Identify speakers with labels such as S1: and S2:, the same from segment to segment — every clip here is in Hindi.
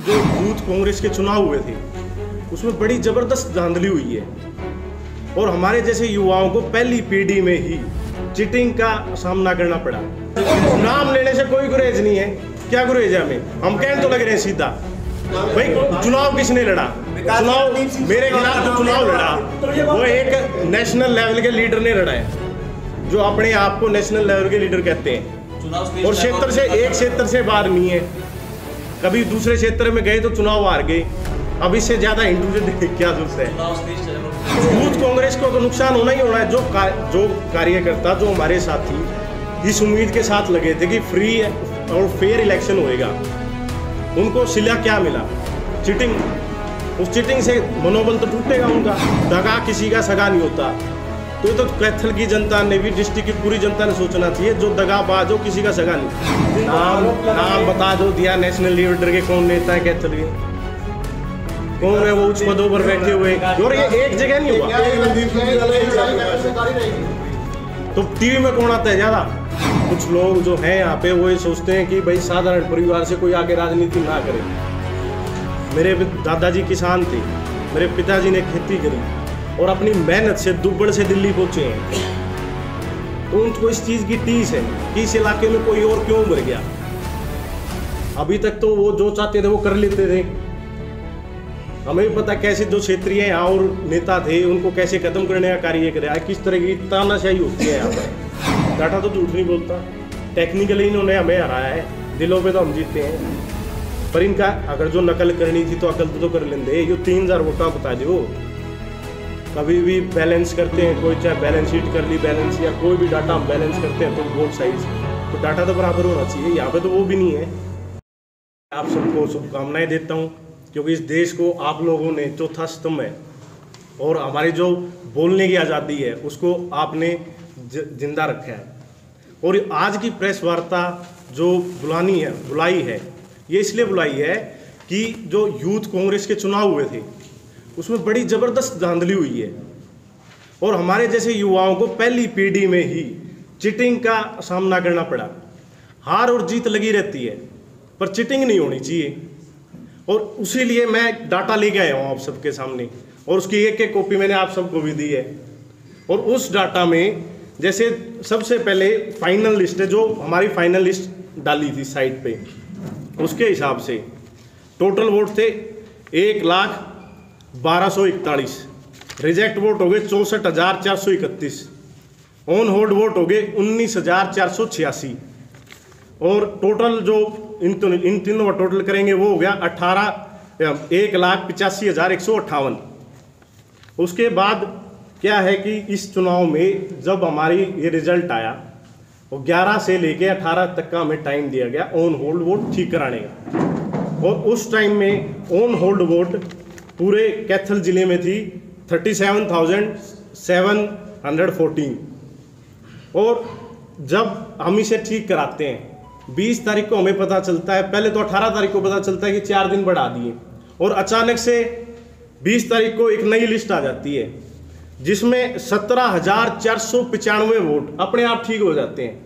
S1: जो यूथ कांग्रेस के चुनाव हुए थे उसमें बड़ी जबरदस्त धांधली हुई है और हमारे जैसे युवाओं को पहली पीढ़ी में ही चीटिंग का सामना करना पड़ा। नाम लेने से कोई गुरेज नहीं है, क्या गुरेज है हमें? हम कहने तो लग रहे हैं सीधा भाई चुनाव किसने लड़ा? चुनाव मेरे खिलाफ जो चुनाव लड़ा वो एक नेशनल लेवल के लीडर ने लड़ा है, जो अपने आप को नेशनल लेवल के लीडर कहते हैं और क्षेत्र से एक क्षेत्र से बाहर नहीं है। कभी दूसरे क्षेत्र में गए तो चुनाव हार गए। अब इससे ज्यादा इंटरव्यू क्या जरूरत है? यूथ कांग्रेस को तो नुकसान होना ही होना है। जो कार्यकर्ता जो हमारे साथी इस उम्मीद के साथ लगे थे कि फ्री और फेयर इलेक्शन होएगा, उनको सिला क्या मिला? चीटिंग। उस चीटिंग से मनोबल तो टूटेगा उनका। दगा किसी का सगा नहीं होता। तो कैथल की जनता ने भी, डिस्ट्रिक्ट की पूरी जनता ने सोचना चाहिए जो दगाबाज हो किसी का सगा नहीं। नाम बता दो दिया नेशनल लीडर के, कौन नेता है कैथल के, कौन है वो उच्च पदों पर बैठे हुए? और ये एक जगह नहीं हुआ तो टीवी में कौन आता है ज्यादा? कुछ लोग जो हैं यहाँ पे वो ये सोचते हैं कि भाई साधारण परिवार से कोई आगे राजनीति ना करे। मेरे दादाजी किसान थे, मेरे पिताजी ने खेती करी और अपनी मेहनत से दुब्बड़ से दिल्ली पहुंचे हैं, तो उनको इस चीज की टीस है कि इस इलाके में कोई और क्यों उभर गया। अभी तक तो वो जो चाहते थे वो कर लेते थे। हमें भी पता कैसे जो क्षेत्रीय यहाँ और नेता थे उनको कैसे खत्म करने का कार्य कर रहा है, किस तरह की तानाशाही होती है यहाँ पर। डाटा तो झूठ नहीं बोलता। टेक्निकली इन्होंने हमें हराया है, दिलों पे तो हम जीते हैं, पर इनका अगर जो नकल करनी थी तो अकल तो कर लेंगे। ये 3000 वोटा बता दो। कभी भी बैलेंस करते हैं, कोई चाहे बैलेंस शीट कर ली बैलेंस, या कोई भी डाटा हम बैलेंस करते हैं तो वोट साइज तो डाटा तो बराबर होना चाहिए। यहाँ पे तो वो भी नहीं है। आप सबको शुभकामनाएं देता हूँ क्योंकि इस देश को आप लोगों ने चौथा स्तंभ है और हमारी जो बोलने की आज़ादी है उसको आपने जिंदा रखा है। और आज की प्रेस वार्ता जो बुलाई है ये इसलिए बुलाई है कि जो यूथ कांग्रेस के चुनाव हुए थे उसमें बड़ी ज़बरदस्त धांधली हुई है और हमारे जैसे युवाओं को पहली पीढ़ी में ही चीटिंग का सामना करना पड़ा। हार और जीत लगी रहती है पर चीटिंग नहीं होनी चाहिए और उसी लिए मैं डाटा लेके आया हूँ आप सबके सामने और उसकी एक एक कॉपी मैंने आप सबको भी दी है। और उस डाटा में जैसे सबसे पहले फाइनल लिस्ट है, जो हमारी फाइनल लिस्ट डाली थी साइट पे, उसके हिसाब से टोटल वोट थे 1,12,41, रिजेक्ट वोट हो गए 64,431, ऑन होल्ड वोट हो गए 19,486 और टोटल जो इन तीनों का टोटल करेंगे वो हो गया 1,85,158। उसके बाद क्या है कि इस चुनाव में जब हमारी ये रिजल्ट आया और 11 से लेके 18 तक का हमें टाइम दिया गया ऑन होल्ड वोट ठीक कराने का। और उस टाइम में ऑन होल्ड वोट पूरे कैथल जिले में थी 37,714 और जब हम इसे ठीक कराते हैं 20 तारीख को हमें पता चलता है, पहले तो 18 तारीख को पता चलता है कि 4 दिन बढ़ा दिए और अचानक से 20 तारीख को एक नई लिस्ट आ जाती है जिसमें 17,495 वोट अपने आप ठीक हो जाते हैं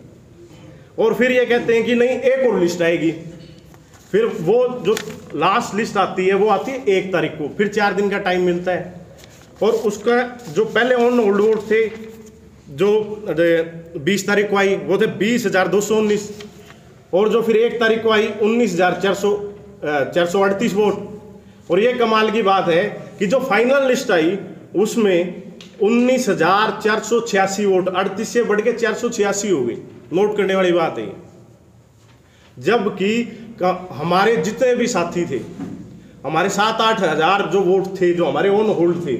S1: और फिर ये कहते हैं कि नहीं एक और लिस्ट आएगी। फिर वो जो लास्ट लिस्ट आती है वो आती है 1 तारीख को, फिर 4 दिन का टाइम मिलता है और उसका जो पहले ऑन होल्ड वोट थे जो 20 तारीख को आई वो थे 20,219 और जो फिर 1 तारीख को आई 19,438 वोट। और ये कमाल की बात है कि जो फाइनल लिस्ट आई उसमें 19,486 वोट 38 से बढ़ के 486 हो गई। नोट करने वाली बात है। जबकि हमारे जितने भी साथी थे, हमारे 7-8 हज़ार जो वोट थे जो हमारे ऑन होल्ड थे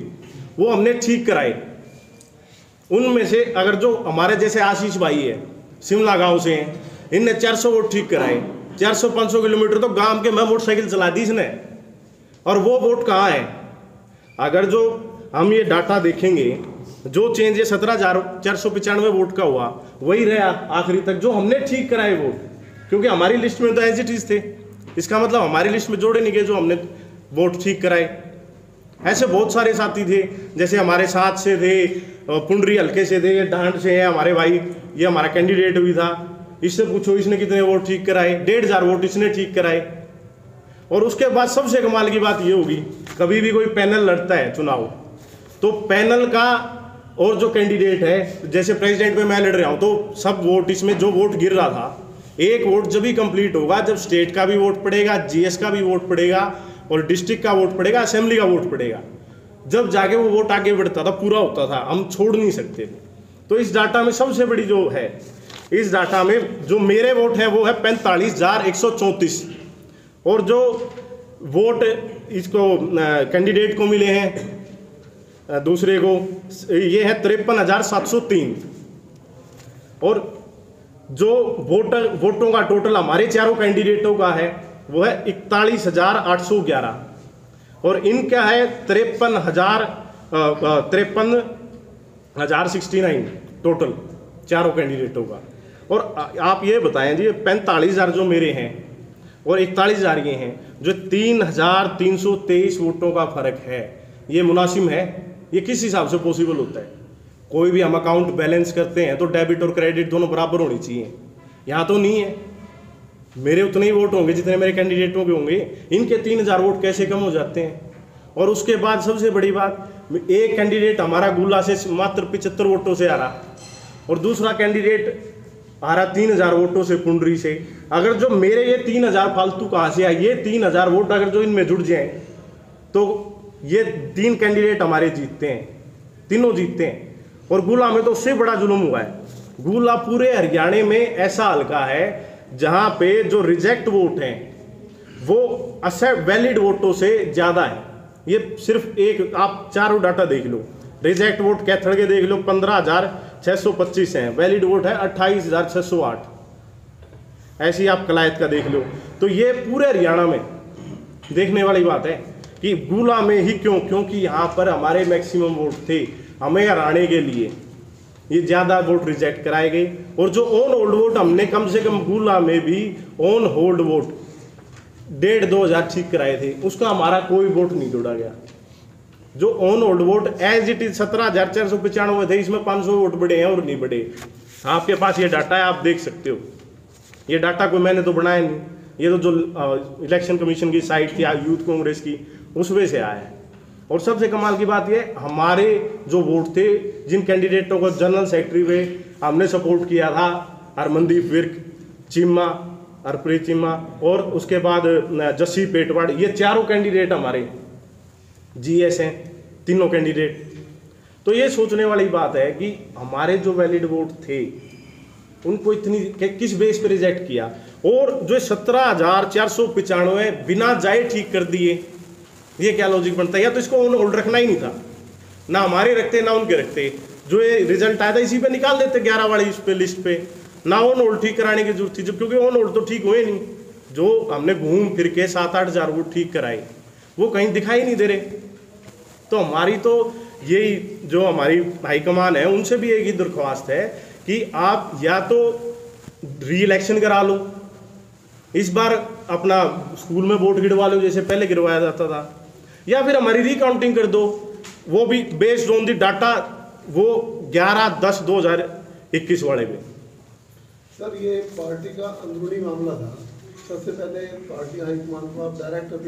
S1: वो हमने ठीक कराए। उनमें से अगर जो हमारे जैसे आशीष भाई है शिमला गांव से हैं, इनने 400 वोट ठीक कराए। 400-500 किलोमीटर तो गांव के मैं मोटरसाइकिल चला दी इसने। और वो वोट कहाँ है? अगर जो हम ये डाटा देखेंगे जो चेंज है 17,495 वोट का हुआ वही रहा आखिरी तक जो हमने ठीक कराए वोट, क्योंकि हमारी लिस्ट में तो एज इट इज थे। इसका मतलब हमारी लिस्ट में जोड़े नहीं गए जो हमने वोट ठीक कराए। ऐसे बहुत सारे साथी थे, जैसे हमारे साथ से थे, पुंडरी हल्के से थे, डांड से है हमारे भाई, ये हमारा कैंडिडेट भी था। इससे पूछो इसने कितने वोट ठीक कराए, 1,500 वोट इसने ठीक कराए। और उसके बाद सबसे कमाल की बात ये होगी, कभी भी कोई पैनल लड़ता है चुनाव, तो पैनल का और जो कैंडिडेट है, जैसे प्रेसिडेंट में मैं लड़ रहा हूँ, तो सब वोट, इसमें जो वोट गिर रहा था, एक वोट जब भी कंप्लीट होगा, जब स्टेट का भी वोट पड़ेगा, जीएस का भी वोट पड़ेगा और डिस्ट्रिक्ट का वोट पड़ेगा, असेंबली का वोट पड़ेगा, जब जाके वो वोट आगे बढ़ता था, पूरा होता था, हम छोड़ नहीं सकते थे। तो इस डाटा में सबसे बड़ी जो है, इस डाटा में जो मेरे वोट है वो है 45,134, और जो वोट इसको कैंडिडेट को मिले हैं दूसरे को, ये है 53,703, और जो वोटों का टोटल हमारे चारों कैंडिडेटों का है वो है 41,811, और इनका है 53,069 टोटल चारों कैंडिडेटों का। और आप ये बताएं जी, 45,000 जो मेरे हैं और 41,000 ये हैं, जो 3,323 वोटों का फर्क है, ये मुनासिब है? ये किस हिसाब से पॉसिबल होता है? कोई भी हम अकाउंट बैलेंस करते हैं तो डेबिट और क्रेडिट दोनों बराबर होनी चाहिए, यहाँ तो नहीं है। मेरे उतने ही वोट होंगे जितने मेरे कैंडिडेटों के होंगे, इनके 3,000 वोट कैसे कम हो जाते हैं? और उसके बाद सबसे बड़ी बात, एक कैंडिडेट हमारा गुल्ला से मात्र 75 वोटों से आ रहा, और दूसरा कैंडिडेट आ रहा 3,000 वोटों से, पुंडरी से। अगर जो मेरे ये 3,000 फालतू कहाँ से आए, ये 3,000 वोट अगर जो इनमें जुड़ जाए तो ये 3 कैंडिडेट हमारे जीतते हैं, तीनों जीतते हैं। और गुला में तो उससे बड़ा जुल्म हुआ है। गुला पूरे हरियाणा में ऐसा हल्का है जहाँ पे जो रिजेक्ट वोट हैं वो एक्सेप्ट वैलिड वोटों से ज़्यादा है। ये सिर्फ एक, आप चारों डाटा देख लो, रिजेक्ट वोट कैथड़ के देख लो 15,625 हैं, वैलिड वोट है 28,608। ऐसी आप कलायत का देख लो। तो ये पूरे हरियाणा में देखने वाली बात है कि गुला में ही क्यों, क्योंकि यहाँ पर हमारे मैक्सिमम वोट थे, हमें हराने के लिए ये ज़्यादा वोट रिजेक्ट कराए गए। और जो ऑन होल्ड वोट हमने कम से कम गुला में भी ऑन होल्ड वोट 1,500-2 हज़ार ठीक कराए थे, उसका हमारा कोई वोट नहीं जोड़ा गया। जो on hold vote as it is 17,495 थे, इसमें 500 वोट बढ़े हैं और नहीं बढ़े। आपके पास ये डाटा है, आप देख सकते हो। ये डाटा कोई मैंने तो बनाया नहीं, ये तो जो इलेक्शन कमीशन की साइट थी यूथ कांग्रेस की, उसमें से आया है। और सबसे कमाल की बात ये, हमारे जो वोट थे, जिन कैंडिडेटों को जनरल सेक्रेटरी में हमने सपोर्ट किया था, हरमनदीप विर्क, चीमा, हरप्रीत चीमा और उसके बाद जस्सी पेटवाड़, ये चारों कैंडिडेट हमारे जीएस हैं, तीनों कैंडिडेट। तो ये सोचने वाली बात है कि हमारे जो वैलिड वोट थे उनको इतनी किस बेस पे रिजेक्ट किया, और जो 17,495 बिना जाए ठीक कर दिए, ये क्या लॉजिक बनता है? या तो इसको ऑन होल्ड रखना ही नहीं था, ना हमारे रखते ना उनके रखते। जो ये रिजल्ट आया था इसी पे निकाल देते 11 वाली इस पे लिस्ट पे, ना ऑन होल्ड ठीक कराने की जरूरत थी, जब क्योंकि ऑन होल्ड तो ठीक हुए नहीं। जो हमने घूम फिर के 7-8 हज़ार वोट ठीक कराए वो कहीं दिखाई नहीं दे रहे। तो हमारी तो यही जो हमारी हाईकमान है उनसे भी एक ही दरख्वास्त है कि आप या तो री इलेक्शन करा लो, इस बार अपना स्कूल में वोट गिरवा लो जैसे पहले गिरवाया जाता था, या फिर हमारी रिकाउंटिंग कर दो, वो भी बेस्ड ऑन दी डाटा, वो 11/10/2021 वाले पे।
S2: सर ये पार्टी का अंदरूनी मामला था, सबसे पहले पार्टी हाईकमान को आप डायरेक्ट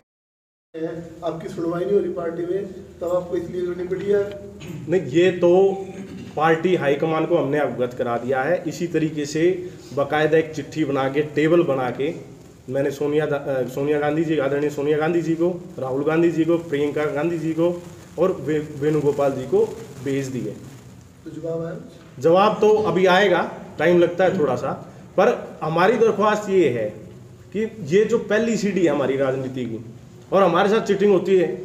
S2: हैं, आपकी सुनवाई नहीं हो रही पार्टी में, तब आपको इसलिए करनी पड़ी है?
S1: नहीं, ये तो पार्टी हाईकमान को हमने अवगत करा दिया है। इसी तरीके से बाकायदा एक चिट्ठी बना के, टेबल बना के मैंने सोनिया गांधी जी, आदरणीय सोनिया गांधी जी को, राहुल गांधी जी को, प्रियंका गांधी जी को और वेणुगोपाल जी को भेज दिए।
S2: तो जवाब आया?
S1: जवाब तो अभी आएगा, टाइम लगता है थोड़ा सा, पर हमारी दरख्वास्त ये है कि ये जो पहली सीढ़ी है हमारी राजनीति की, और हमारे साथ चीटिंग होती है,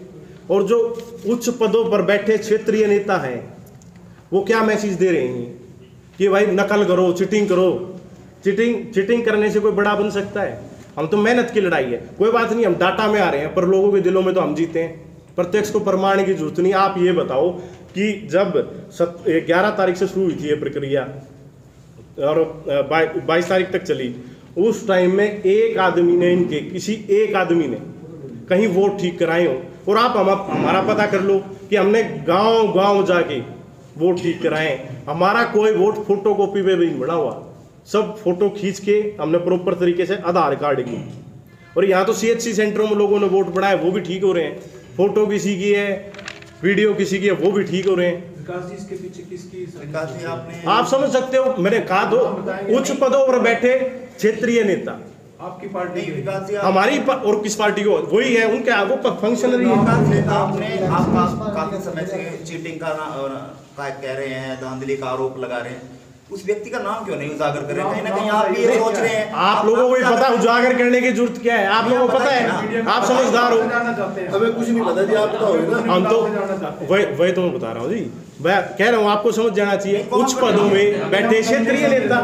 S1: और जो उच्च पदों पर बैठे क्षेत्रीय नेता हैं वो क्या मैसेज दे रहे हैं कि भाई नकल करो, चीटिंग करो। चीटिंग करने से कोई बड़ा बन सकता है? हम तो मेहनत की लड़ाई है, कोई बात नहीं, हम डाटा में आ रहे हैं, पर लोगों के दिलों में तो हम जीते हैं। प्रत्यक्ष को प्रमाण की जरूरत नहीं। आप ये बताओ कि जब 11 तारीख से शुरू हुई थी ये प्रक्रिया और 22 तारीख तक चली, उस टाइम में एक आदमी ने, इनके किसी एक आदमी ने कहीं वोट ठीक कराए हो? और आप हमारा पता कर लो कि हमने गांव जाके वोट ठीक कराए, हमारा कोई वोट फोटो कॉपी पे भी नहीं बना हुआ, सब फोटो खींच के हमने प्रॉपर तरीके से आधार कार्ड की। और यहाँ तो CHC सेंटरों में लोगों ने वोट पड़ा है, वो भी ठीक हो रहे हैं। फोटो किसी की है, वीडियो किसी की है, वो भी ठीक हो रहे हैं।
S3: विकास जी, इसके पीछे किसकी?
S4: विकास जी, आपने
S1: आप समझ सकते हो, मैंने कहा तो उच्च पदों पर बैठे क्षेत्रीय नेता
S3: आपकी पार्टी
S4: नहीं, विकास जी
S1: हमारी और किस पार्टी को, वही है उनके आगो पर फंक्शनरी।
S4: आप काफी समय से चीटिंग का कह रहे हैं, धांधली का आरोप लगा रहे हैं, उस व्यक्ति का नाम क्यों नहीं उजागर कर रहे हैं? कहीं ना कहीं आप भी ये सोच रहे हैं।
S1: आप लोगों को भी पता उजागर करने की जरूरत क्या है, आप लोगों को पता है, आप समझदार हो।
S2: हमें कुछ नहीं पता जी, आप बताओगे ना।
S1: हम तो वही तो मैं बता रहा हूँ जी, मैं कह रहा हूँ आपको समझ जाना चाहिए, उच्च पदों में बैठे क्षेत्रीय नेता,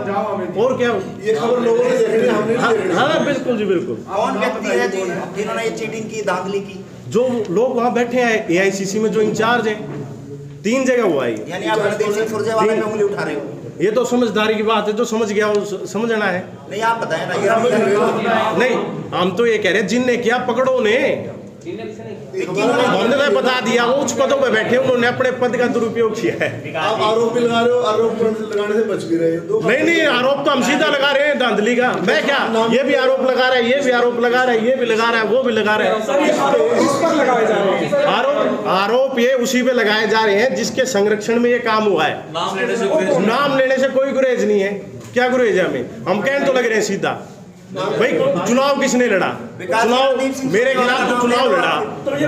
S1: और क्या
S2: ये खबर लोगों ने देखनी है, हमने नहीं देखनी।
S1: हाँ बिल्कुल जी बिल्कुल।
S4: कौन व्यक्ति है जिन्होंने ये चीटिंग की, धांधली की?
S1: जो लोग वहाँ बैठे हैं AICC में जो इंचार्ज हैं, 3 जगह हुआ है।
S4: यानी आप रणदीप सिंह सुरजेवाला पे उंगली उठा रहे हो?
S1: ये तो समझदारी की बात है, जो समझ गया वो समझना है।
S4: नहीं, आप बताएं ना।
S1: नहीं, हम तो ये कह रहे हैं जिनने किया पकड़ो ने, हमने तो बता दिया, वो उच्च पदों पे बैठे, उन्होंने अपने पद का दुरुपयोग किया है।
S2: आप आरोप भी लगा रहे हो, आरोप लगाने से बच भी रहे हो।
S1: नहीं, आरोप तो हम सीधा लगा रहे हैं धांधली का। मैं क्या, ये भी आरोप लगा रहा है, ये भी आरोप लगा रहा है, ये भी लगा रहा है, वो भी लगा रहा है। आरोप ये उसी पे लगाए जा रहे हैं जिसके संरक्षण में ये काम हुआ है। नाम लेने से कोई गुरेज नहीं है। क्या गुरेज है हमें? हम कहने तो लग रहे हैं सीधा। भाई चुनाव किसने लड़ा? चुनाव मेरे खिलाफ जो चुनाव लड़ा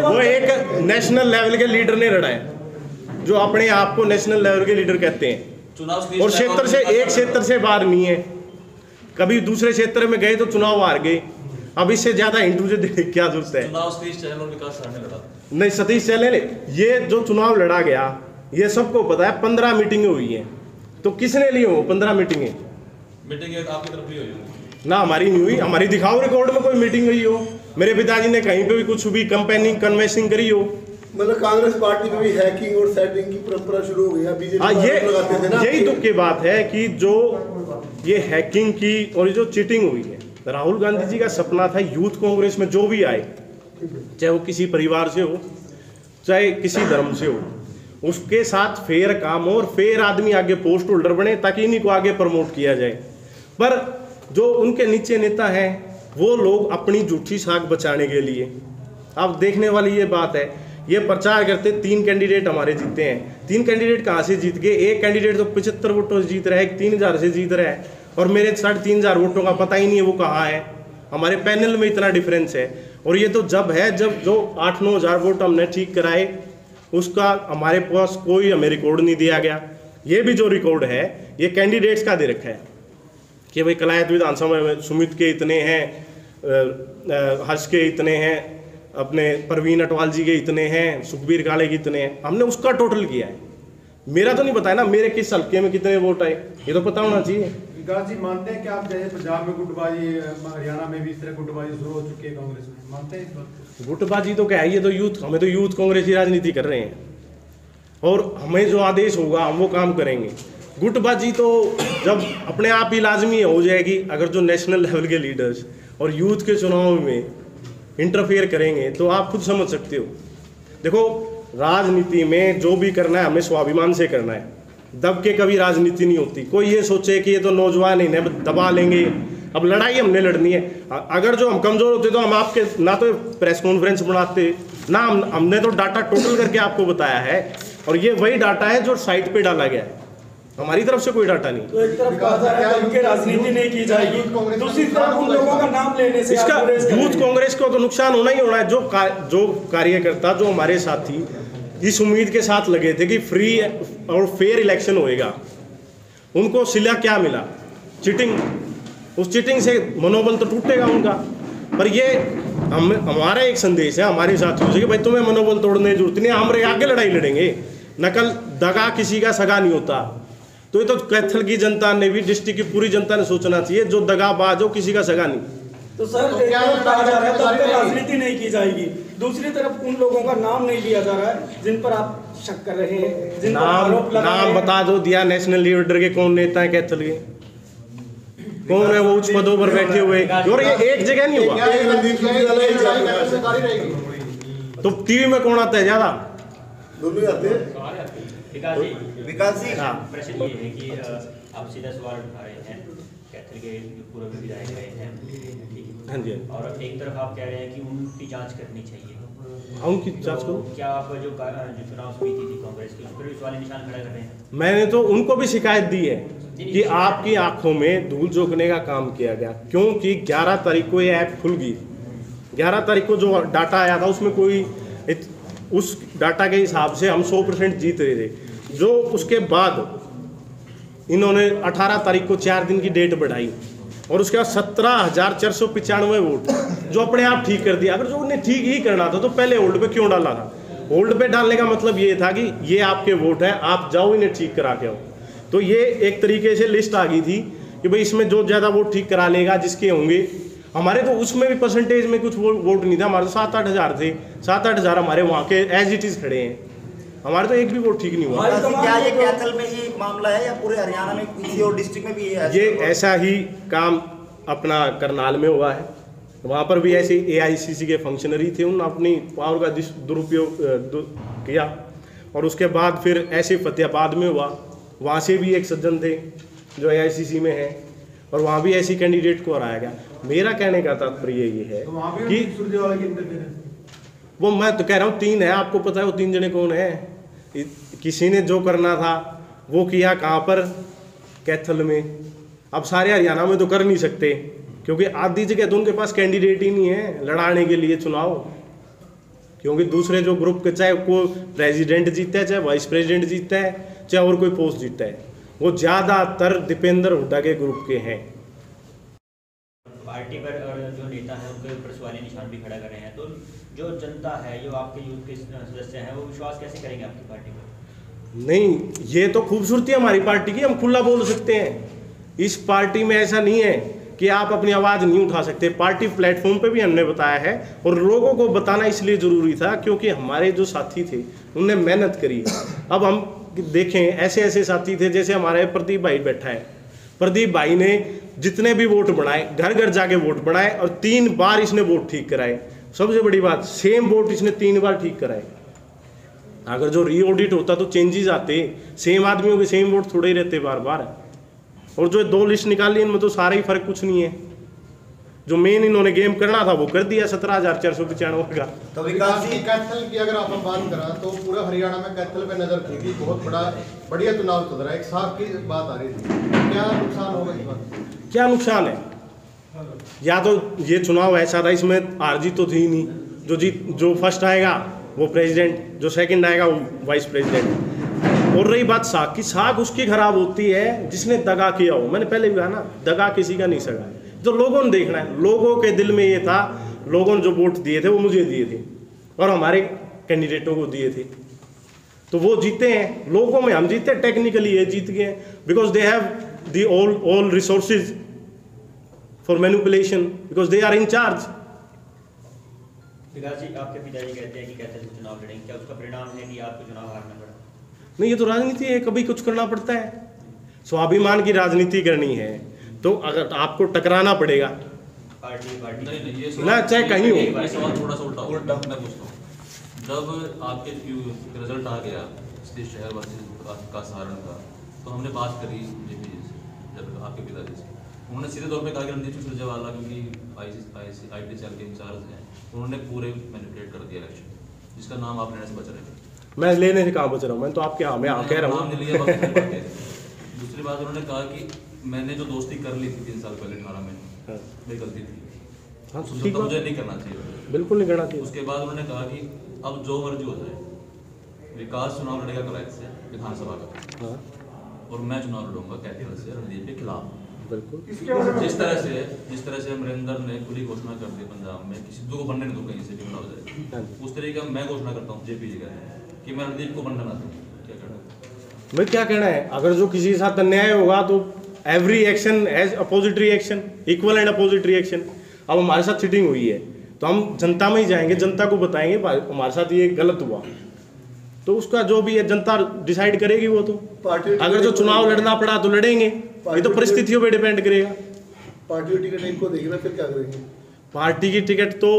S1: वो एक नेशनल लेवल के लीडर ने लड़ा है, जो अपने आप को नेशनल लेवल के लीडर कहते हैं, और क्षेत्र से, एक क्षेत्र से बाहर नहीं है। कभी दूसरे क्षेत्र में गए तो चुनाव हार गए। अब इससे ज्यादा हिंट मुझे देने की क्या जरूरत है?
S5: चुनाव सतीश चहल और विकास सहनी लड़ा।
S1: नहीं, सतीश चहल ने, ये जो चुनाव लड़ा गया ये सबको पता है। 15 मीटिंगें हुई हैं, तो किसने ली हो 15 मीटिंगें?
S5: मीटिंग आपकी तरफ भी हुई होगी
S1: ना, हमारी नहीं हुई। हमारी दिखाओ रिकॉर्ड में कोई मीटिंग हुई हो। मेरे पिताजी ने कहीं पे भी कुछ भी कंपेनिंग कन्वेंसिंग करी हो।
S2: मतलब कांग्रेस पार्टी में भी हैकिंग और सेटिंग की परंपरा शुरू हो गई है। बीजेपी
S1: यही दुख की बात है कि जो ये हैकिंग की और जो चीटिंग हुई है। राहुल गांधी जी का सपना था यूथ कांग्रेस में जो भी आए, चाहे वो किसी परिवार से हो, चाहे किसी धर्म से हो, उसके साथ फेयर काम हो और फेयर आदमी आगे पोस्ट होल्डर बने, ताकि इन्हीं को आगे प्रमोट किया जाए। पर जो उनके नीचे नेता हैं वो लोग अपनी झूठी साख बचाने के लिए, अब देखने वाली ये बात है, ये प्रचार करते 3 कैंडिडेट हमारे जीते हैं। 3 कैंडिडेट कहाँ से जीत गए? एक कैंडिडेट तो 75 वोटों से जीत रहा है, एक 3000 से जीत रहा है, और मेरे 3500 वोटों का पता ही नहीं है वो कहाँ है। हमारे पैनल में इतना डिफरेंस है। और ये तो जब जो 8-9 हज़ार वोट हमने ठीक कराए, उसका हमारे पास कोई हमें रिकॉर्ड नहीं दिया गया। ये भी जो रिकॉर्ड है ये कैंडिडेट्स का दे रखा है कि भाई कलायत विधानसभा में सुमित के इतने हैं, हर्ष के इतने हैं, अपने परवीन अटवाल जी के इतने हैं, सुखबीर काले के इतने हैं। हमने उसका टोटल किया है। मेरा तो नहीं पता है ना मेरे किस हल्के में कितने वोट आए, ये तो पता होना चाहिए।
S3: विकास जी, मानते हैं कि आप जैसे पंजाब में गुटबाजी, हरियाणा में भी इस तरह गुटबाजी शुरू हो चुकी है कांग्रेस में, मानते हैं इस बात?
S1: गुटबाजी तो क्या है, ये तो हमें तो यूथ कांग्रेस की राजनीति कर रहे हैं, और हमें जो आदेश होगा हम वो काम करेंगे। गुटबाजी तो जब अपने आप ही लाजमी हो जाएगी, अगर जो नेशनल लेवल के लीडर्स और यूथ के चुनाव में इंटरफेयर करेंगे तो आप खुद समझ सकते हो। देखो, राजनीति में जो भी करना है हमें स्वाभिमान से करना है, दब के कभी राजनीति नहीं होती। कोई ये सोचे कि ये तो नौजवान ही दबा लेंगे, अब लड़ाई हमने लड़नी है। अगर जो हम कमज़ोर होते तो हम आपके ना तो प्रेस कॉन्फ्रेंस बनाते ना, हमने तो डाटा टोटल करके आपको बताया है, और ये वही डाटा है जो साइट पे डाला गया है, हमारी तरफ से कोई डाटा नहीं।
S3: तो एक तरफ कहा जा रहा है उनके राजनीति नहीं की जाएगी, दूसरी तरफ उन लोगों का नाम लेने से
S1: इसका यूथ कांग्रेस को तो नुकसान होना ही होना है। जो कार्यकर्ता, जो हमारे साथी इस उम्मीद के साथ लगे थे कि फ्री और फेयर इलेक्शन होएगा, उनको सिला क्या मिला? चीटिंग। उस चीटिंग से मनोबल तो टूटेगा उनका। पर ये हमारा एक संदेश है हमारे साथियों से कि भाई तुम्हें मनोबल तोड़ने की जरूरत नहीं है, हम आगे लड़ाई लड़ेंगे। नकल दगा किसी का सगा नहीं होता। तो ये तो कैथल की जनता ने भी, डिस्ट्रिक्ट की पूरी जनता ने सोचना चाहिए, जो दगाबाज हो किसी का सगा नहीं।
S3: तो सर, एक तरफ कहा जा रहा है तब तक राजनीति नहीं की जाएगी, दूसरी तरफ उन लोगों का नाम नहीं लिया जा रहा है जिन पर आप शक कर रहे हैं, जिन पर आरोप लगा रहे हैं।
S1: नाम बता दो, दिया नेशनल लीडर के कौन नेता है कैथल के, कौन है वो उच्च पदों पर बैठे हुए, और ये एक जगह नहीं हुआ। तो टीवी में कौन आता है ज्यादा?
S2: दोनों आते हैं।
S4: विकास जी,
S1: हाँ,
S6: प्रश्न ये है कि आप सीधा सवाल उठा रहे हैं, कैथल के पूर्व विधायक रहे हैं, ठीक है।
S1: हाँ जी,
S6: और एक तरफ आप कह रहे हैं कि उनकी जांच करनी चाहिए,
S1: उनकी जांच करो।
S6: क्या आप जो चुनाव समिति थी कांग्रेस की, उस पर भी सवाल निशान खड़ा कर रहे हैं?
S1: मैंने तो उनको भी शिकायत दी है कि आपकी आंखों में धूल झोंकने का काम किया गया, क्योंकि 11 तारीख को ये ऐप खुल गई। 11 तारीख को जो डाटा आया था उसमें कोई उस डाटा के हिसाब से हम 100% जीत रहे थे। जो उसके बाद इन्होंने 18 तारीख को 4 दिन की डेट बढ़ाई और उसके बाद 17,495 वोट जो अपने आप ठीक कर दिया। अगर जो उन्हें ठीक ही करना था तो पहले होल्ड पे क्यों डाला था? होल्ड पे डालने का मतलब ये था कि ये आपके वोट है, आप जाओ इन्हें ठीक करा के आओ। तो ये एक तरीके से लिस्ट आ गई थी कि भाई इसमें जो ज़्यादा वोट ठीक करा लेगा जिसके होंगे। हमारे तो उसमें भी परसेंटेज में कुछ वोट नहीं था, हमारे तो 7-8 हज़ार थे। 7-8 हज़ार हमारे वहाँ के एज इट इज़ खड़े हैं, हमारे तो एक भी वोट ठीक नहीं हुआ।
S4: क्या ये कैथल में ही मामला है या पूरे हरियाणा में किसी और डिस्ट्रिक्ट में भी है?
S1: ये ऐसा ही काम अपना करनाल में हुआ है, वहाँ पर भी ऐसे AICC के फंक्शनरी थे, उन्होंने अपनी पावर का दुरुपयोग किया। और उसके बाद फिर ऐसे फतेहाबाद में हुआ, वहाँ से भी एक सज्जन थे जो AICC में है और वहाँ भी ऐसी कैंडिडेट को हराया गया। मेरा कहने का तात्पर्य ये है कि वो मैं तो कह रहा हूँ 3 है, आपको पता है वो 3 जने कौन है? किसी ने जो करना था वो किया, कहाँ पर? कैथल में। अब सारे हरियाणा में तो कर नहीं सकते क्योंकि आधी जगह तो उनके पास कैंडिडेट ही नहीं है लड़ाने के लिए चुनाव, क्योंकि दूसरे जो ग्रुप के चाहे को प्रेसिडेंट जीतता है, चाहे वाइस प्रेसिडेंट जीतता है, चाहे और कोई पोस्ट जीतता है, वो ज़्यादातर दीपेंद्र हुड्डा के ग्रुप के हैं।
S6: पार्टी पर और जो नेता है उनके ऊपर सवालिया निशान भी खड़ा कर रहे हैं, तो जो जनता है, जो आपके यूथ के सदस्य हैं, वो विश्वास कैसे करेंगे आपकी पार्टी पर?
S1: नहीं, ये तो खूबसूरती है हमारी पार्टी की, हम खुला बोल सकते हैं। इस पार्टी में ऐसा नहीं है कि आप अपनी आवाज़ नहीं उठा सकते। पार्टी प्लेटफॉर्म पे भी हमने बताया है और लोगों को बताना इसलिए ज़रूरी था क्योंकि हमारे जो साथी थे उनने मेहनत करी। अब हम देखें ऐसे ऐसे साथी थे, जैसे हमारे प्रदीप भाई बैठा है। प्रदीप भाई ने जितने भी वोट बनाए, घर घर जाके वोट बनाए और 3 बार इसने वोट ठीक कराए। सबसे बड़ी बात, सेम वोट इसने 3 बार ठीक कराए। अगर जो री ऑडिट होता तो चेंजेस आते, सेम आदमियों के सेम वोट थोड़े ही रहते बार बार। और जो 2 लिस्ट निकाली इनमें तो सारा ही फर्क कुछ नहीं है। जो मेन इन्होंने गेम करना था वो कर दिया 17,495 का।
S7: तो विकास जी, कैथल की अगर आप बात करा तो पूरा हरियाणा में कैथल पे नजर थी, बहुत बढ़िया चुनाव चल रहा है, एक साफ की बात आ रही थी, क्या नुकसान होगा इस बात?
S1: क्या नुकसान है? या तो ये चुनाव ऐसा था इसमें हार जीत तो थी ही नहीं। जो फर्स्ट आएगा वो प्रेसिडेंट, जो सेकंड आएगा वो वाइस प्रेसिडेंट। और रही बात साख की, साख उसकी खराब होती है जिसने दगा किया हो। मैंने पहले भी कहा ना, दगा किसी का नहीं सगा। जो लोगों ने देखना है, लोगों के दिल में ये था, लोगों ने जो वोट दिए थे वो मुझे दिए थे और हमारे कैंडिडेटों को दिए थे, तो वो जीते हैं। लोगों में हम जीते, टेक्निकली ये जीत गए because they have the all resources for manipulation, because they are in charge.
S6: Vikas ji, आपके पिताजी कहते हैं कि कैथल से चुनाव लड़ेंगे, क्या उसका परिणाम है कि आपको चुनाव हारना पड़ा?
S1: नहीं, ये तो राजनीति है, कभी कुछ करना पड़ता है। स्वाभिमान की राजनीति करनी है तो अगर आपको टकराना पड़ेगा।
S6: पार्टी
S5: नहीं ये
S1: ना, चाहे कहीं हो।
S5: ये सवाल थोड़ा सा उल्टा मैं पूछता हूँ। जब आपके रिजल्ट आ गया स्टेट शहर वर्सेस का सहारण का, तो हमने बात करी जेपी जी से, जब आपके पिताजी से, उन्होंने सीधे तौर पे कहा कि रणदीप सुरजेवाला क्योंकि IIT सेल के इंचार्ज हैं, उन्होंने पूरे मैनिपुलेट कर दिया इलेक्शन, जिसका नाम आप लेने से बच रहे थे।
S1: मैं लेने से कहाँ बच रहा हूँ? मैं तो आपके हाँ में कह रहा हूँ।
S5: दूसरी बात उन्होंने कहा कि मैंने जो दोस्ती कर ली थी 3 साल पहले 18 में, मेरी गलती थी,
S1: हाँ,
S5: उसको तो मुझे नहीं करना चाहिए,
S1: बिल्कुल नहीं करना चाहिए।
S5: उसके बाद उन्होंने कहा कि अब जो मर्जी हो जाए, विकास चुनाव लड़ेगा कलेक्ट से विधानसभा का,
S1: हाँ,
S5: और मैं चुनाव लड़ूंगा कैथल से रणदीप के खिलाफ।
S1: बिल्कुल।
S5: जिस तरह से अमरिंदर ने खुली घोषणा कर दी पंजाब में कि सिद्धू को बनने नहीं दो कहीं से चुनाव हो जाए, उस तरीके का मैं घोषणा करता हूँ जेपी जी कहते हैं कि मैं रणदीप को बनना दूँ। क्या कहना?
S1: मैं क्या कहना है, अगर जो किसी के साथ अन्याय होगा तो every action as opposite reaction, equal and opposite reaction. अब हमारे साथ चीटिंग हुई है तो हम जनता में ही जाएंगे, जनता को बताएंगे हमारे साथ ये गलत हुआ, तो उसका जो भी है जनता डिसाइड करेगी। वो तो अगर जो चुनाव लड़ना पड़ा तो लड़ेंगे, ये तो परिस्थितियों पे डिपेंड करेगा।
S2: पार्टी टिकट इनको देगी ना, फिर क्या करेंगे?
S1: पार्टी की टिकट तो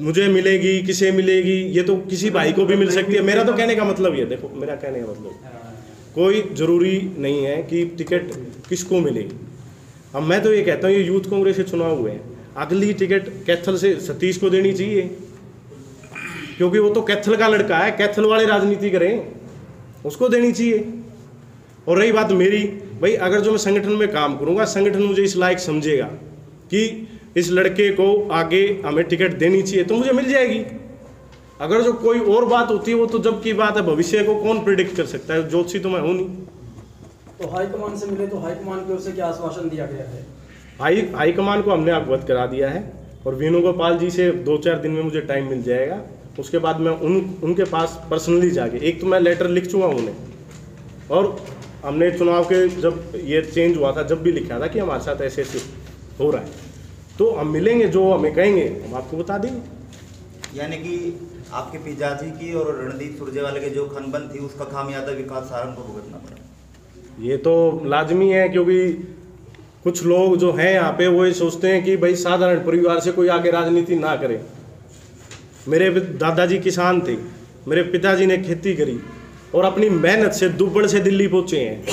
S1: मुझे मिलेगी, किसे मिलेगी, ये तो किसी भाई को भी मिल सकती है। मेरा तो कहने का मतलब ये, देखो मेरा कहने का मतलब कोई ज़रूरी नहीं है कि टिकट किसको मिलेगी। अब मैं तो ये कहता हूँ ये यूथ कांग्रेस के चुनाव हुए हैं, अगली टिकट कैथल से सतीश को देनी चाहिए, क्योंकि वो तो कैथल का लड़का है, कैथल वाले राजनीति करें, उसको देनी चाहिए। और रही बात मेरी, भाई अगर जो मैं संगठन में काम करूंगा, संगठन मुझे इस लायक समझेगा कि इस लड़के को आगे हमें टिकट देनी चाहिए, तो मुझे मिल जाएगी। अगर जो कोई और बात होती है वो तो जब की बात है, भविष्य को कौन प्रिडिक्ट कर सकता है, ज्योतिषी तो मैं हूं नहीं।
S3: तो हाईकमान से मिले तो हाईकमान की ओर से क्या आश्वासन दिया गया है?
S1: हाईकमान को हमने अवगत करा दिया है और वेणुगोपाल जी से 2-4 दिन में मुझे टाइम मिल जाएगा। उसके बाद मैं उनके पास पर्सनली जाके, एक तो मैं लेटर लिख चुका हूँ उन्हें, और हमने चुनाव के जब ये चेंज हुआ था जब भी लिखा था कि हमारे साथ ऐसे ऐसे हो रहा है, तो हम मिलेंगे, जो हमें कहेंगे हम आपको बता देंगे।
S4: यानी कि आपके पिताजी की और रणदीप सुरजेवाला के जो खनबन थी उसका खामियाजा विकास सारंग को भुगतना पड़ा।
S1: ये तो लाजमी है, क्योंकि कुछ लोग जो हैं यहाँ पे वो ये सोचते हैं कि भाई साधारण परिवार से कोई आगे राजनीति ना करे। मेरे दादाजी किसान थे, मेरे पिताजी ने खेती करी और अपनी मेहनत से दुब्बड़ से दिल्ली पहुंचे हैं,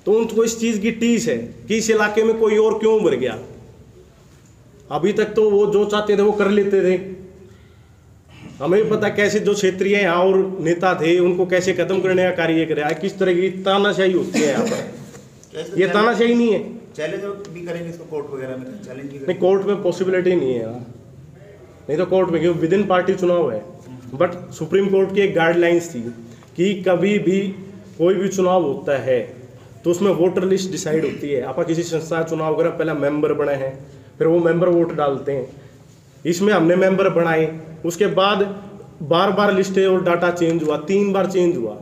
S1: तो उनको इस चीज़ की टीस है कि इस इलाके में कोई और क्यों उभर गया। अभी तक तो वो जो चाहते थे वो कर लेते थे। हमें पता कैसे जो क्षेत्रीय यहाँ और नेता थे उनको कैसे खत्म करने का कार्य कराया, किस तरह की तानाशाही होती है यहाँ पर। ये तानाशाही नहीं है।
S4: चैलेंज भी करेंगे इसको कोर्ट वगैरह में, चैलेंज भी
S1: नहीं, कोर्ट में पॉसिबिलिटी नहीं है, नहीं तो कोर्ट में, क्योंकि विद इन पार्टी चुनाव है। बट सुप्रीम कोर्ट की एक गाइडलाइंस थी कि कभी भी कोई भी चुनाव होता है तो उसमें वोटर लिस्ट डिसाइड होती है। आप किसी संस्था चुनाव करें, पहले मेंबर बने हैं, फिर वो मेंबर वोट डालते हैं। इसमें हमने मेंबर बनाए, उसके बाद बार बार लिस्टें और डाटा चेंज हुआ, 3 बार चेंज हुआ।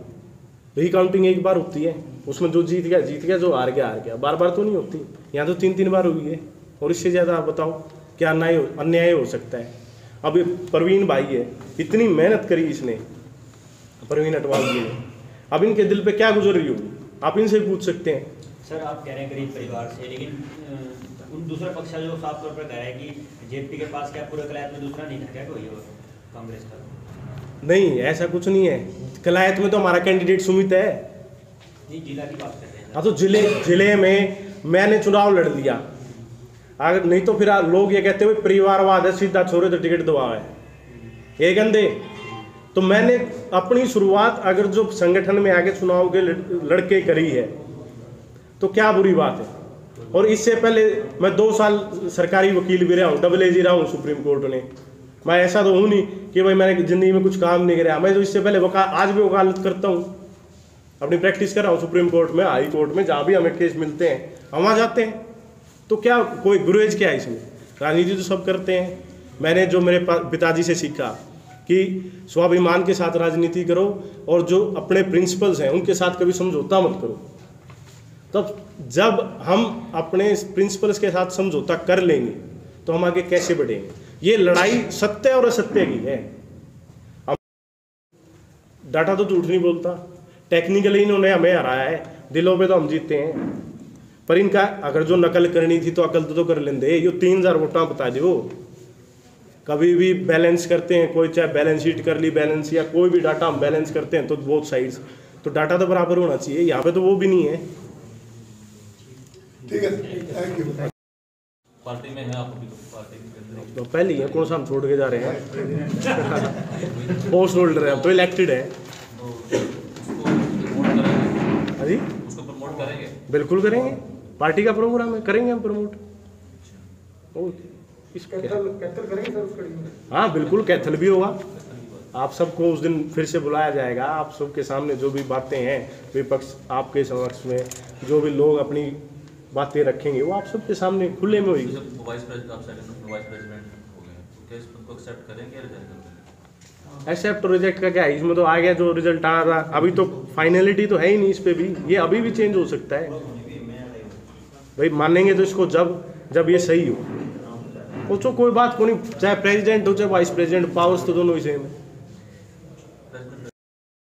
S1: रिकाउंटिंग एक बार होती है, उसमें जो जीत गया, जो हार गया, बार बार तो नहीं होती। यहाँ तो 3-3 बार हुई है, और इससे ज़्यादा आप बताओ क्या अन्याय हो सकता है। अब ये प्रवीण भाई है, इतनी मेहनत करी इसने, प्रवीण अटवाल जी ने, अब इनके दिल पे क्या गुजर रही होगी, आप इनसे पूछ सकते हैं।
S6: सर आप कह रहे हैं गरीब परिवार से, लेकिन उन दूसरा पक्ष जो साफ तौर पर कह रहा है कि जेपी के पास क्या पूरे कलायत में दूसरा नहीं था क्या कोई और कांग्रेस का?
S1: नहीं, ऐसा कुछ नहीं है। कलायत में तो हमारा कैंडिडेट सुमित है।
S6: जी, जिला की बात कर रहे हैं।
S1: हाँ, तो जिले में मैंने चुनाव लड़ लिया, अगर नहीं तो फिर लोग ये कहते हुए परिवारवाद है, सीधा छोरे तो टिकट दबाव है, ये गंदे। तो मैंने अपनी शुरुआत अगर जो संगठन में आके चुनाव के लड़के करी है तो क्या बुरी बात है। और इससे पहले मैं 2 साल सरकारी वकील भी रहा हूँ, AA रहा हूँ सुप्रीम कोर्ट ने। मैं ऐसा तो हूँ नहीं कि भाई मैंने ज़िंदगी में कुछ काम नहीं कराया। मैं तो इससे पहले आज भी वकालत करता हूँ, अपनी प्रैक्टिस कर रहा हूँ सुप्रीम कोर्ट में, हाई कोर्ट में, जहाँ भी हमें केस मिलते हैं हम वहाँ जाते हैं। तो क्या कोई गुरेज क्या है इसमें? राजनीति तो सब करते हैं। मैंने जो मेरे पिताजी से सीखा कि स्वाभिमान के साथ राजनीति करो और जो अपने प्रिंसिपल्स हैं उनके साथ कभी समझौता मत करो। तब जब हम अपने प्रिंसिपल्स के साथ समझौता कर लेंगे तो हम आगे कैसे बढ़ेंगे। ये लड़ाई सत्य और असत्य की है। अब डाटा तो झूठ नहीं बोलता, टेक्निकली इन्होंने हमें हराया है, दिलों पे तो हम जीते हैं। पर इनका अगर जो नकल करनी थी तो अकल तो कर लेंगे। ये 3000 वोटा बता दो, कभी भी बैलेंस करते हैं, कोई चाहे बैलेंस शीट कर ली, बैलेंस या कोई भी डाटा हम बैलेंस करते हैं तो बोथ साइड्स, तो डाटा तो बराबर होना चाहिए। यहाँ पे तो वो भी नहीं है।
S2: ठीक है, थैंक यू।
S5: पार्टी में है आप अभी तो पार्टी के अंदर
S1: तो पहले ही है, कौन सा हम छोड़ के जा रहे हैं। पोस्ट होल्डर है, अब तो इलेक्टेड है।
S5: तो उसको प्रमोट करेंगे।
S1: हाँ जी,
S5: उसको प्रमोट करेंगे,
S1: बिल्कुल करेंगे। पार्टी का प्रोग्राम है, करेंगे हम प्रमोट।
S2: कैथल करेंगे सर उस कड़ी में?
S1: हाँ बिल्कुल, कैथल भी होगा। आप सबको उस दिन फिर से बुलाया जाएगा। आप सबके सामने जो भी बातें हैं विपक्ष आपके समक्ष में, जो भी लोग अपनी बातें रखेंगे वो आप सबके सामने खुले में होगी।
S5: वाइस प्रेसिडेंट आप सेकंड वाइस प्रेसिडेंट हो गए, तो क्या इसको एक्सेप्ट करेंगे या रिजेक्ट करेंगे?
S1: एक्सेप्ट और रिजेक्ट का क्या है, इसमें तो आ गया जो रिजल्ट आ रहा। अभी तो फाइनलिटी तो है ही नहीं इस पे भी, ये अभी भी चेंज हो सकता है भाई। मानेंगे तो इसको जब ये सही हो। उसको कोई बात को नहीं, चाहे प्रेसिडेंट हो चाहे वाइस प्रेसिडेंट, पावर्स तो दोनों ही सेम है।